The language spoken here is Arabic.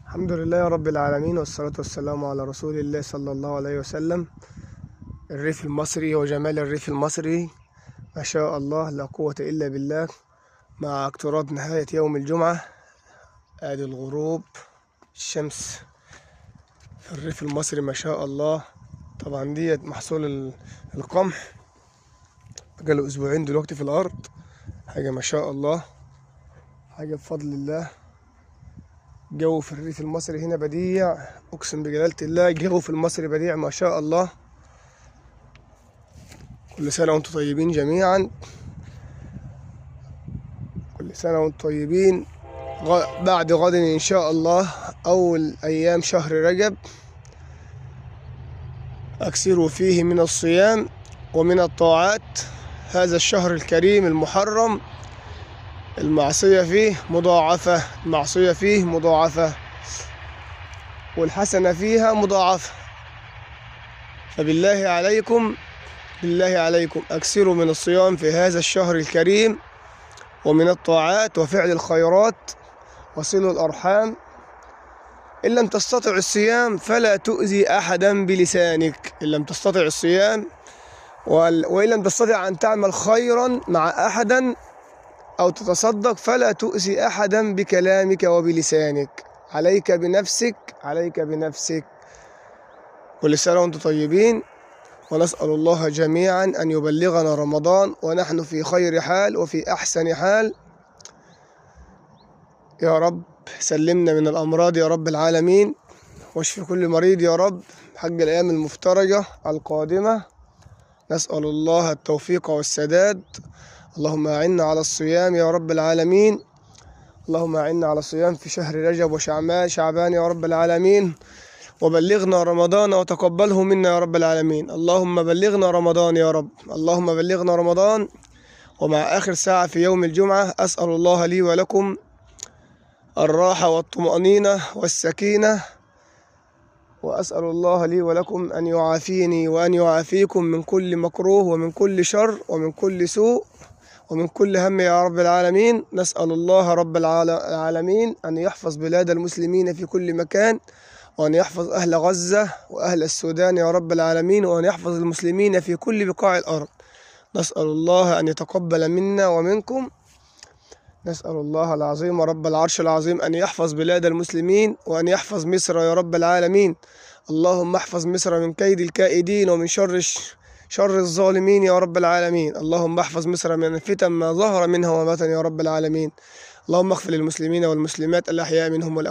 الحمد لله رب العالمين، والصلاة والسلام على رسول الله صلى الله عليه وسلم. الريف المصري وجمال الريف المصري، ما شاء الله لا قوة إلا بالله. مع اقتراب نهاية يوم الجمعة، ادي الغروب، الشمس في الريف المصري ما شاء الله. طبعا ديت محصول القمح، بقاله اسبوعين دلوقتي في الارض. حاجة ما شاء الله، حاجة بفضل الله. الجو في الريف المصري هنا بديع، اقسم بجلالة الله الجو في المصري بديع ما شاء الله. كل سنة وانتم طيبين جميعا، كل سنة وانتم طيبين. بعد غد ان شاء الله اول ايام شهر رجب، اكثروا فيه من الصيام ومن الطاعات. هذا الشهر الكريم المحرم، المعصية فيه مضاعفة، المعصية فيه مضاعفة، والحسنة فيها مضاعفة. فبالله عليكم، بالله عليكم أكثروا من الصيام في هذا الشهر الكريم، ومن الطاعات وفعل الخيرات، وصلوا الأرحام. إن لم تستطع الصيام فلا تؤذي أحدا بلسانك، إن لم تستطع الصيام وإن لم تستطع أن تعمل خيرا مع أحدا أو تتصدق فلا تؤذي أحدا بكلامك وبلسانك. عليك بنفسك، عليك بنفسك. كل سنة وانتم طيبين، ونسأل الله جميعا أن يبلغنا رمضان ونحن في خير حال وفي أحسن حال يا رب. سلمنا من الأمراض يا رب العالمين، واشف كل مريض يا رب حق الأيام المفترجة القادمة. نسأل الله التوفيق والسداد. اللهم أعنا على الصيام يا رب العالمين، اللهم أعنا على الصيام في شهر رجب وشعبان يا رب العالمين. وبلغنا رمضان وتقبله منا يا رب العالمين. اللهم بلغنا رمضان يا رب، اللهم بلغنا رمضان. ومع آخر ساعة في يوم الجمعة، أسأل الله لي ولكم الراحة والطمأنينة والسكينة، وأسأل الله لي ولكم أن يعافيني وأن يعافيكم من كل مكروه ومن كل شر ومن كل سوء ومن كل هم يا رب العالمين. نسأل الله رب العالمين أن يحفظ بلاد المسلمين في كل مكان، وأن يحفظ أهل غزة وأهل السودان يا رب العالمين، وأن يحفظ المسلمين في كل بقاع الأرض. نسأل الله أن يتقبل منا ومنكم. نسأل الله العظيم رب العرش العظيم أن يحفظ بلاد المسلمين، وأن يحفظ مصر يا رب العالمين. اللهم احفظ مصر من كيد الكائدين ومن شر الظالمين يا رب العالمين. اللهم احفظ مصر من الفتن ما ظهر منها وما بطن يا رب العالمين. اللهم اغفر للمسلمين والمسلمات الأحياء منهم والأموات.